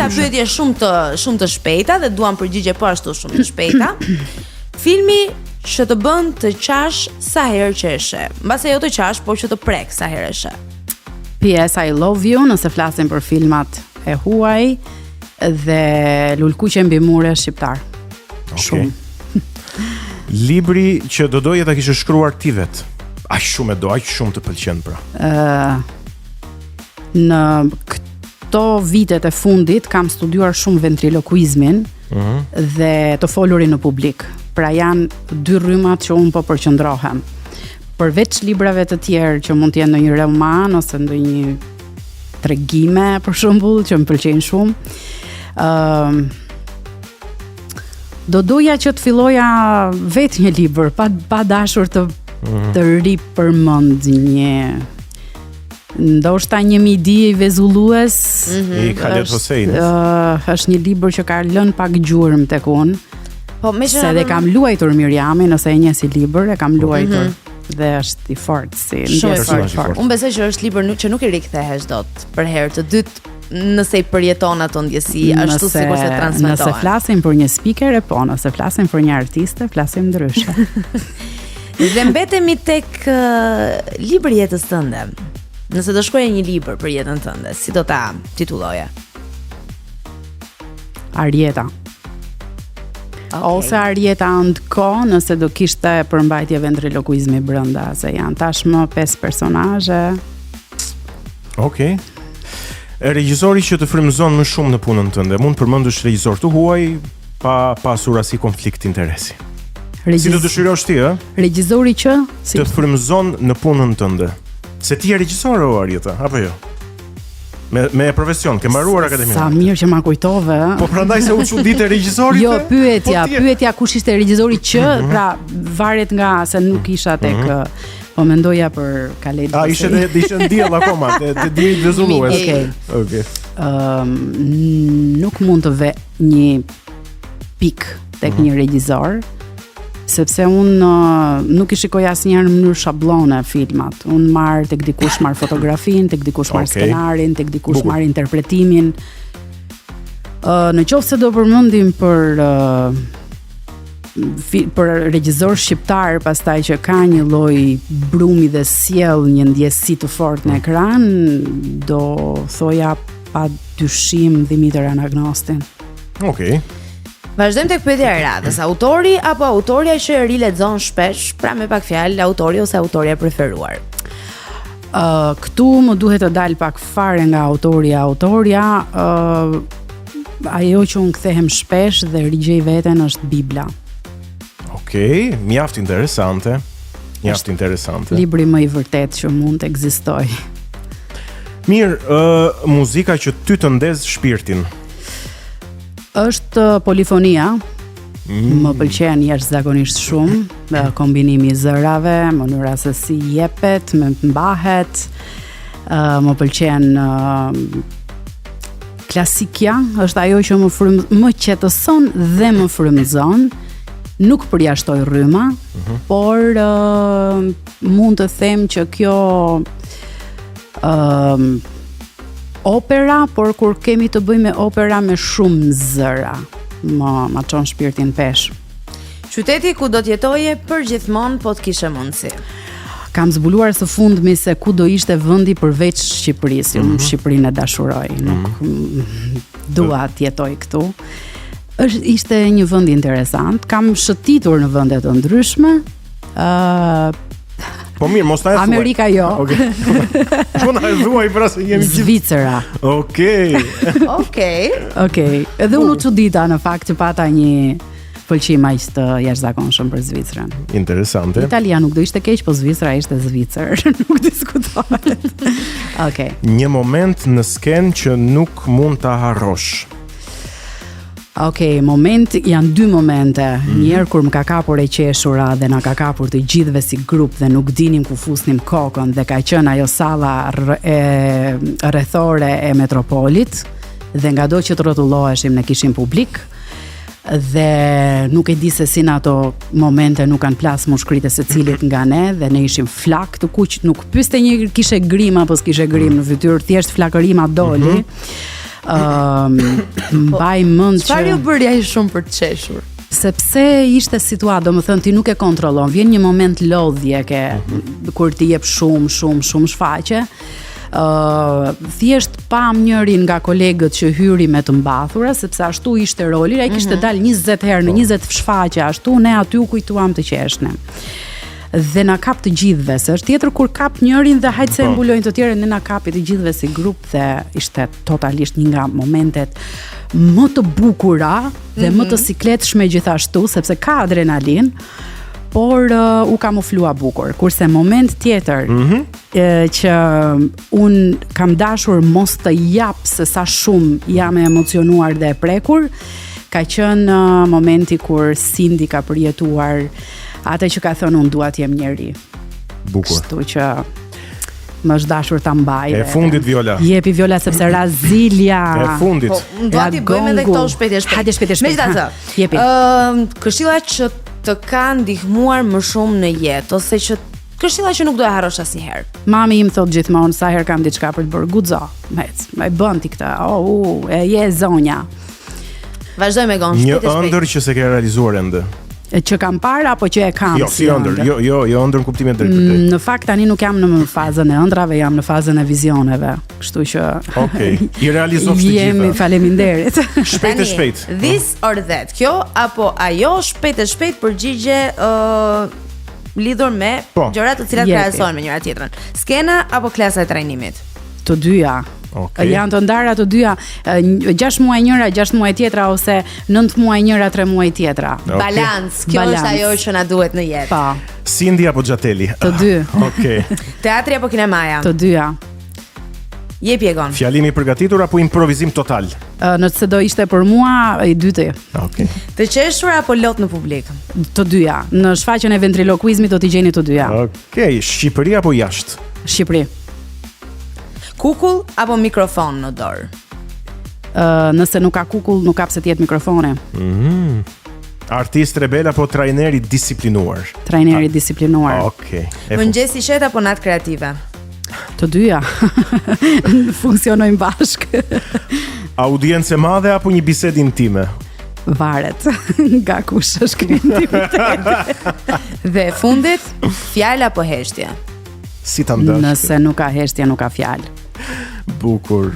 disa pyetje shumë të shpejta dhe duam përgjigje po ashtu shumë të shpejta. Filmi që të bën të qash sa herë që e sheh. Mbase jo të qash, por që të prek sa herë e sheh. PS I Love You, nëse flasim për filmat e huaj, dhe Lulkuqe mbi mure shqiptar. Shumë. Libri që do doje ta kishe shkruar ti vet. Aq shumë të pëlqen pra. Në këto vitet e fundit kam studiuar shumë ventrilokuizmin dhe të folurin në publik. Pra janë dy rrymat që unë po përqendrohem. Përveç librave të tjerë që mund të jenë ndonjë roman ose ndonjë tregime për shembull që më pëlqejnë shumë. Do doja që të filloja vetë një libër, pa dashur të ripërmend ndoshta një midi i vezullues. I Khaled Hossein. Është një libër që ka lënë pak gjurmë tek unë. Po se dhe kam luajtur Miriamin, nëse e njeh si libër, e kam luajtur. Dhe është i fortë si fort. Unë besoj që është libër që nuk i rikthehesh dot për herë të dytë nëse i përjeton ato ndjesi ashtu sikur se transmetohen. Nëse flasim për një speaker po, nëse flasim për një artiste, flasim ndryshe. Dhe mbetemi tek libri i jetës tënde. Nëse do shkruaje një libër për jetën tënde, si do ta titulloje? Arjeta. Ose Arjeta ndko, nëse do kishte përmbajtje ventrilokuizmi brenda, se janë tashmë 5 personazhe. Okej. Regjisori që të frymëzon më shumë në punën tënde, mund përmendësh regjisor të huaj pa pasur asnjë konflikt interesi. Si do dëshirosh ti, ë? Regjisori që të frymëzon në punën tënde. Se ti je regjisor o Arjeta, apo jo? Me profesion, ke mbaruar akademinë. Sa mirë që ma kujtove. Po prandaj se u çuditë regjisorit. Jo, pyetja kush ishte regjisori që, pra varet nga se nuk isha tek po mendoja për Khaled. Ishte ndjell akoma, te deri rezullues. Okej. Nuk mund të vë një pik tek një regjisor, sepse unë nuk i shikoj asnjëherë në mënyrë shabllone filmat. Unë marr tek dikush marr fotografinë, tek dikush marr skenarin, tek dikush marr interpretimin. Në qoftë se do përmendim për regjisor shqiptar, pastaj që ka një lloj brumi dhe sjell një ndjesi të fortë në ekran, do thoja pa dyshim Dimitër Anagnostin. Okej. Vazhdojmë tek pyetja e radhës. Autori apo autoria që e rilexon shpesh, pra me pak fjalë autori ose autoria e preferuar? Këtu më duhet të dal pak fare nga autoria. Ajo që unë kthehem shpesh dhe rigjej veten është Bibla. Okej, mjaft interesante. Libri më i vërtet që mund të ekzistojë. Mirë, muzika që ty të ndez shpirtin. Është polifonia. Më pëlqen jashtëzakonisht shumë kombinimi i zërave, mënyra se si jepet, më mbahet. Më pëlqen klasikja, është ajo që më qetëson dhe më frymëzon. Nuk përjashtoj rryma, por mund të them që kjo opera, por kur kemi të bëjmë me opera me shumë zëra, ma çon shpirtin pesh. Qyteti ku do të jetoje përgjithmonë po të kishe mundësi? Kam zbuluar së fundmi se ku do ishte vendi përveç Shqipërisë. Unë Shqipërinë e dashuroj, nuk dua të jetoj këtu. Ishte një vend interesant. Kam shëtitur në vende të ndryshme. Po mirë, mos ta e thuaj. Amerika jo. Okej. Çuna e thuaj pra se jemi Zvicera. Okej. Edhe unë u çudita në fakt që pata një pëlqim aq të jashtëzakonshëm për Zvicrën. Interesante. Italia nuk do ishte keq, po Zvicra ishte Zvicër, nuk diskutohet. Okej. Një moment në skenë që nuk mund ta harrosh. Janë 2 momente. Njerë kur më ka kapur e qeshura dhe na ka kapur të gjithëve si grup dhe nuk dinim ku fusnim kokën dhe ka qenë ajo salla rrethore e Metropolit dhe ngado që të rrotulloheshim ne kishim publik dhe nuk e di se si në ato momente nuk kanë plas mushkrit e secilit nga ne dhe ne ishim flak të kuq, nuk pyeste një kishe grim apo s'kishe grim në fytyrë, thjesht flakërima doli. Mbaj mend që Çfarë ju bëri ai shumë për të qeshur? sepse ishte situatë, domethënë ti nuk e kontrollon, vjen një moment lodhje kur ti jep shumë shfaqje. Thjesht pam njërin nga kolegët që hyri me të mbathura, sepse ashtu ishte roli, ai kishte dalë 20 herë në 20 shfaqje, ashtu ne aty u kujtuam të qeshne. Dhe na kap të gjithëve, se është tjetër kur kap njërin dhe hajtë se e mbulojnë të tjerë, ne na kapi të gjithëve si grup dhe ishte totalisht një nga momentet më të bukura dhe më të sikletshme gjithashtu, sepse ka adrenalin, por u kamuflua bukur. Kurse moment tjetër që un kam dashur mos të jap se sa shumë jam e emocionuar dhe e prekur, ka qenë momenti kur Cindy ka përjetuar atë që ka thënë unë dua të jem njeri. Bukur. Kështu që më është dashur ta mbaj. E fundit Viola. Jepi Viola sepse Razilja. E fundit. Dua ti bëjmë edhe këto shpejt. Hajde shpejt. Megjithatë, Jepi. Këshilla që të ka ndihmuar më shumë në jetë ose që këshilla që nuk do e harrosh asnjëherë. Mami im thot gjithmonë sa herë kam diçka për të bërë, guxo. Më bën ti këtë. E je zonja. Vazhdoj me gon Një shpejt. ëndër që se ke realizuar ende. Që kam parë apo që e kam? Jo, si ëndër, jo ëndër në kuptimin drejt për drejt. Në fakt tani nuk jam në fazën e ëndrave, jam në fazën e vizioneve. Kështu që Okej, i realizofsh të jemi, gjitha. faleminderit. Shpejt. This or that. Kjo apo ajo shpejt përgjigje lidhur me gjërat të cilat Jepi. krahasohen me njëra tjetrën. Skena apo klasa e trajnimit? Të dyja. Okej. Janë të ndara të dyja, 6 muaj njëra, 6 muaj tjetra ose 9 muaj njëra, 3 muaj tjetra. Okej. Balans, kjo është ajo që na duhet në jetë. Pa, Cindy apo Gjateli? të dy. Okej. Teatri apo kinemaja? Të dyja. Jepi Egon. Fjalimi i përgatitur apo improvizim total? Nëse do ishte për mua, i dyti. Okej. Të qeshur apo lot në publik? Të dyja. Në shfaqjen e ventrilokuizmit do t'i gjeni të dyja. Okej, Shqipëri apo jashtë? Shqipëri. Kukull apo mikrofon në dorë? Nëse nuk ka kukull, nuk ka pse të jetë mikrofone. Artist rebel apo trajneri disiplinuar? Trajneri disiplinuar. Okej. Mëngjesi qet apo natë kreative? Të dyja. Funksionojnë bashkë. Audiencë e madhe apo një bisedë intime? Varet nga kush është ky intimitet. Dhe fundit, fjalë apo heshtje? Si ta ndash? Nëse nuk ka heshtje, nuk ka fjalë. Bukur.